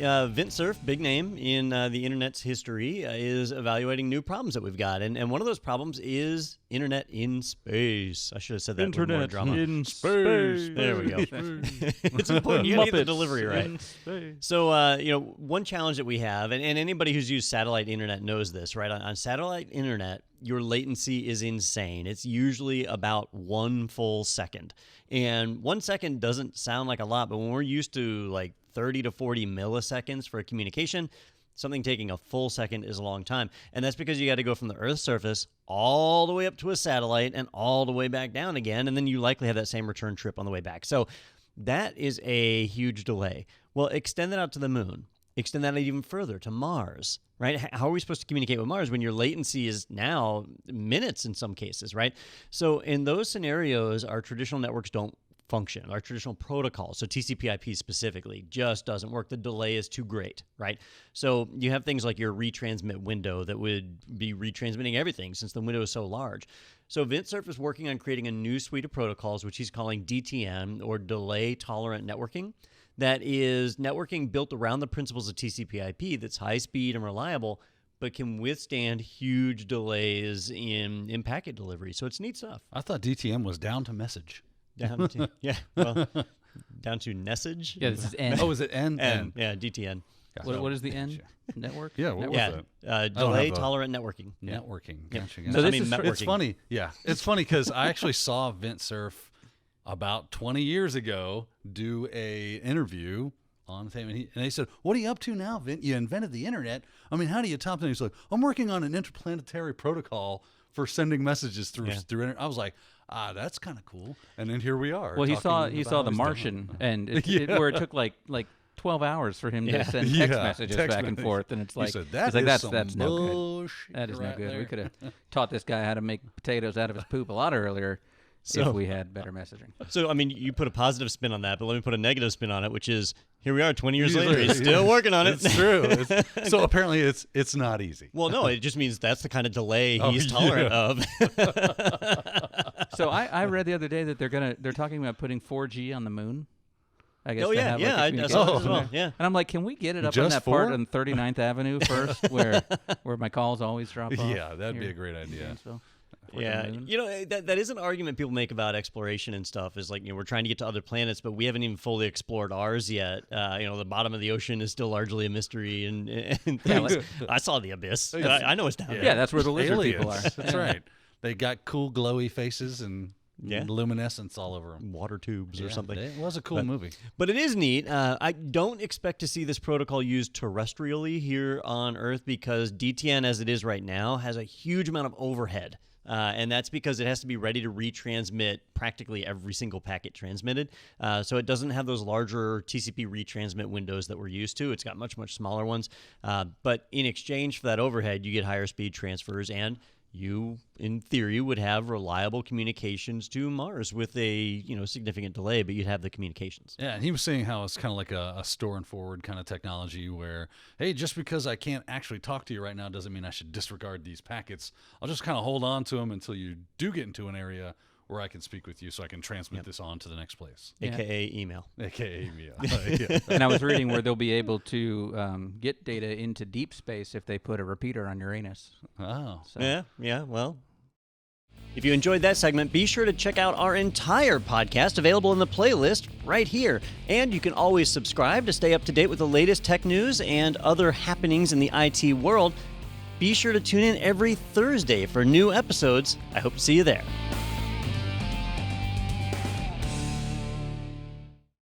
Vinton Cerf, big name in the internet's history, is evaluating new problems that we've got. And one of those problems is internet in space. I should have said that with more drama. In space. There we go. It's important. You gotta get the delivery right. So, one challenge that we have, and anybody who's used satellite internet knows this, right? On satellite internet, your latency is insane. It's usually about 1 full second. And 1 second doesn't sound like a lot, but when we're used to like 30 to 40 milliseconds for a communication, something taking a full second is a long time. And that's because you got to go from the Earth's surface all the way up to a satellite and all the way back down again. And then you likely have that same return trip on the way back. So that is a huge delay. Well, extend that out to the moon. Extend that even further to Mars, right? How are we supposed to communicate with Mars when your latency is now minutes in some cases, right? So in those scenarios, our traditional networks don't function. Our traditional protocols, so TCP/IP specifically, just doesn't work. The delay is too great, right? So you have things like your retransmit window that would be retransmitting everything since the window is so large. So Vinton Cerf is working on creating a new suite of protocols, which he's calling DTN, or Delay-Tolerant Networking. That is networking built around the principles of TCP/IP that's high speed and reliable, but can withstand huge delays in packet delivery. So it's neat stuff. I thought DTM was down to message. Down to message. Yeah, this is N. Oh, is it N? N. Yeah, DTN. What is the N? Network? Yeah, what was that? Delay-tolerant networking. Networking. Yep. Gotcha. So this is networking. It's funny. Yeah, it's funny because I actually saw Vinton Cerf about 20 years ago do a interview on the thing, and they said, "What are you up to now, Vint? You invented the internet. I mean, how do you top that?" He's like, "I'm working on an interplanetary protocol for sending messages through internet." I was like, that's kind of cool. And then here we are. Well, he saw The Martian, and where it took like 12 hours for him to send text messages back and forth, and it's like, he said, that's no good. That is no good. We could have taught this guy how to make potatoes out of his poop a lot earlier. If we had better messaging. So, I mean, you put a positive spin on that, but let me put a negative spin on it, which is, here we are 20 years later, he's still working on it. It's true. So apparently it's not easy. Well, no, it just means that's the kind of delay he's tolerant of. So I read the other day that they're talking about putting 4G on the moon. I guess. I saw that as well. Yeah. And I'm like, can we get it up Just on that 4? part on 39th Avenue first, where my calls always drop off? Yeah, that'd be a great idea. Yeah, that is an argument people make about exploration and stuff. Is like, we're trying to get to other planets, but we haven't even fully explored ours yet. The bottom of the ocean is still largely a mystery, and things. I saw the abyss. I know it's down there. Yeah, that's where the lizard people are. That's right. They got cool glowy faces and luminescence all over them. Water tubes or something. It was a cool movie. But it is neat. I don't expect to see this protocol used terrestrially here on Earth because DTN, as it is right now, has a huge amount of overhead. And that's because it has to be ready to retransmit practically every single packet transmitted. So it doesn't have those larger TCP retransmit windows that we're used to. It's got much, much smaller ones. But in exchange for that overhead, you get higher speed transfers, and you, in theory, would have reliable communications to Mars with a significant delay, but you'd have the communications. Yeah, and he was saying how it's kind of like a store and forward kind of technology where, hey, just because I can't actually talk to you right now doesn't mean I should disregard these packets. I'll just kind of hold on to them until you do get into an area where I can speak with you so I can transmit this on to the next place. AKA email. AKA email. And I was reading where they'll be able to get data into deep space if they put a repeater on Uranus. Oh. So. Yeah, well. If you enjoyed that segment, be sure to check out our entire podcast available in the playlist right here. And you can always subscribe to stay up to date with the latest tech news and other happenings in the IT world. Be sure to tune in every Thursday for new episodes. I hope to see you there.